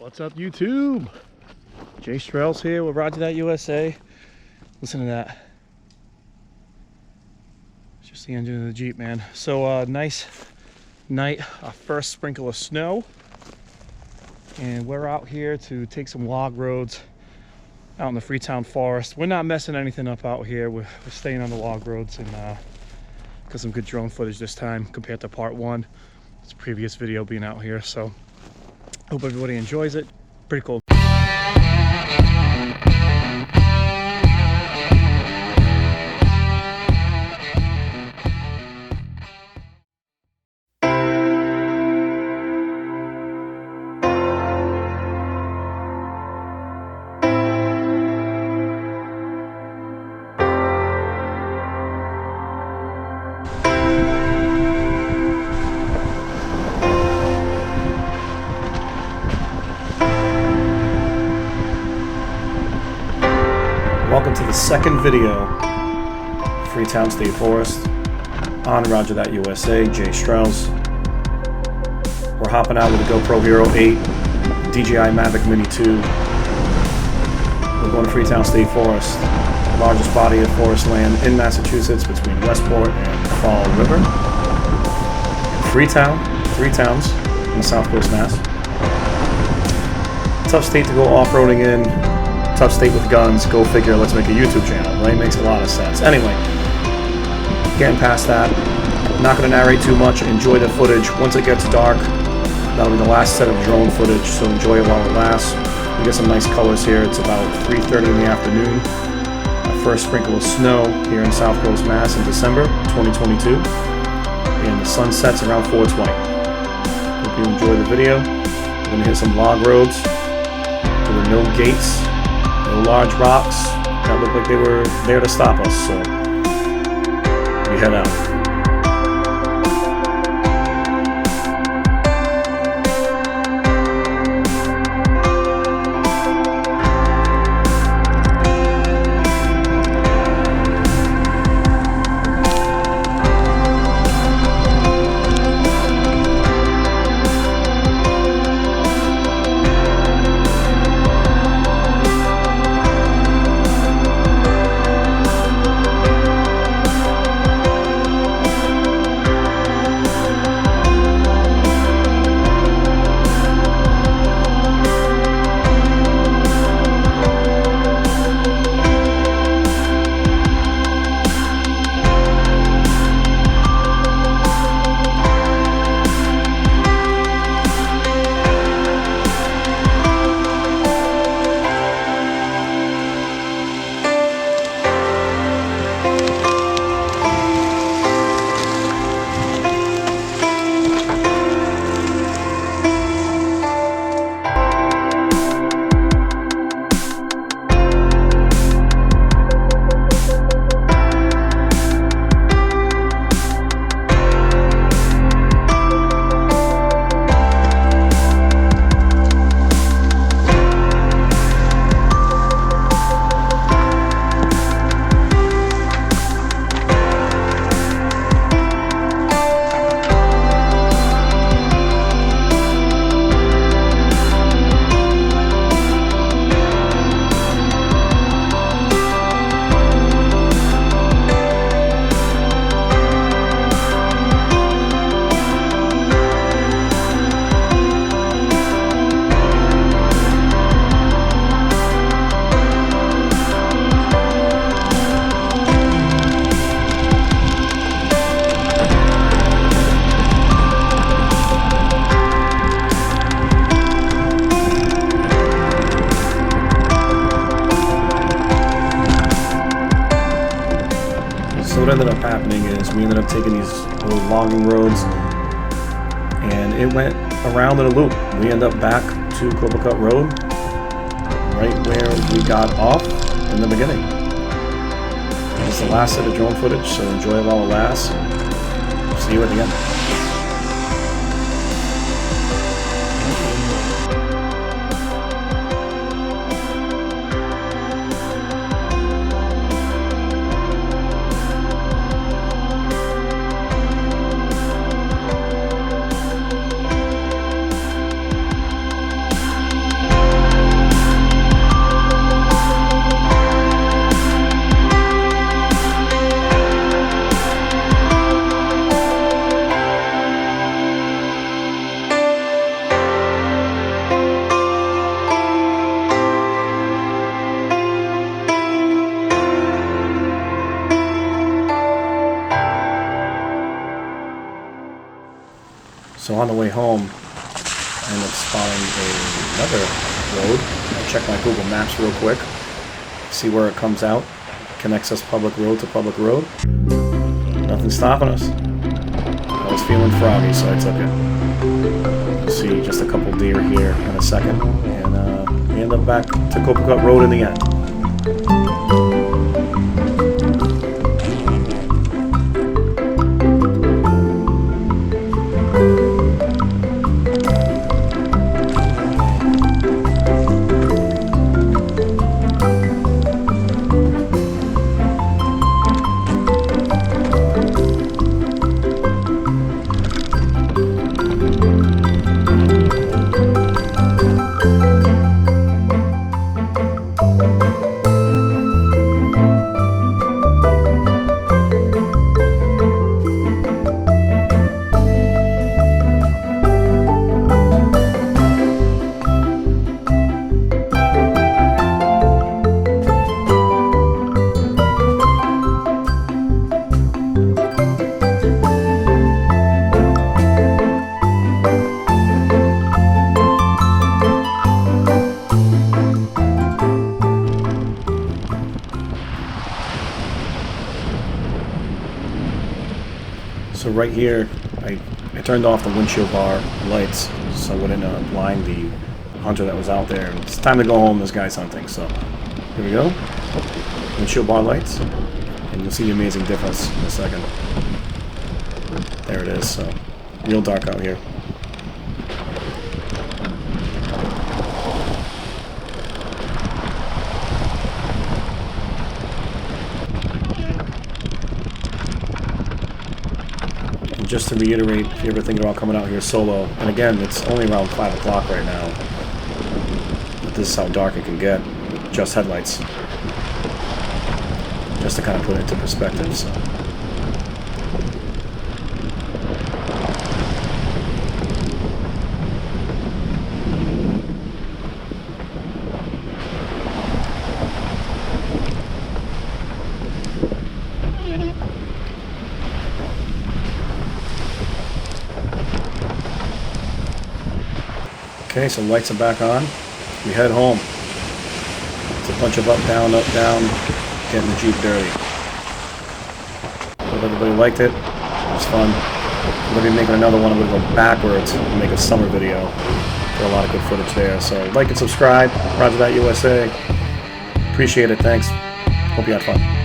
What's up, YouTube? Jay Strells here with Roger That USA. Listen to that. It's just the engine of the Jeep, man. So nice night, our first sprinkle of snow. And we're out here to take some log roads out in the Freetown Forest. We're not messing anything up out here. We're staying on the log roads and got some good drone footage this time compared to part one. It's a previous video being out here, so hope everybody enjoys it. Pretty cool. Welcome to the second video, Freetown State Forest, on Roger That USA, Jay Strells. We're hopping out with the GoPro Hero 8, DJI Mavic Mini 2. We're going to Freetown State Forest, the largest body of forest land in Massachusetts between Westport and Fall River. Freetown, 3 towns in the Southcoast, Mass. Tough state to go off-roading in. Tough state with guns, go figure, let's make a YouTube channel, right? Makes a lot of sense. Anyway, getting past that, not going to narrate too much, enjoy the footage. Once it gets dark, that'll be the last set of drone footage, so enjoy it while it lasts. We get some nice colors here. It's about 3:30 in the afternoon. Our first sprinkle of snow here in Southcoast, Mass in December 2022. And the sun sets around 4:20. Hope you enjoy the video. We're going to hit some log roads. There were no gates. No large rocks that looked like they were there to stop us, so we head out. So what ended up happening is we ended up taking these little logging roads and it went around in a loop. We end up back to Cut Road, right where we got off in the beginning. This is the last set of drone footage, so enjoy it while it lasts. See you at the end. on the way home, I ended up spotting another road. I checked my Google Maps real quick, see where it comes out. Connects us public road to public road. Nothing stopping us. I was feeling froggy, so I took it. You'll see just a couple deer here in a second, and we end up back to Copacabana Road in the end. So right here, I turned off the windshield bar lights so I wouldn't blind the hunter that was out there. It's time to go home, this guy's hunting, so here we go. Windshield bar lights, and you'll see the amazing difference in a second. There it is, so real dark out here. Just to reiterate, if you're ever thinking about coming out here solo, and again, it's only around 5 o'clock right now, but this is how dark it can get, just headlights. Just to kind of put it into perspective, so. Okay, so lights are back on. We head home. It's a bunch of up, down, getting the Jeep dirty. Hope everybody liked it. It was fun. I'm going to be making another one. I'm going to go backwards and make a summer video. Got a lot of good footage there. So like and subscribe. Roger that USA. Appreciate it. Thanks. Hope you had fun.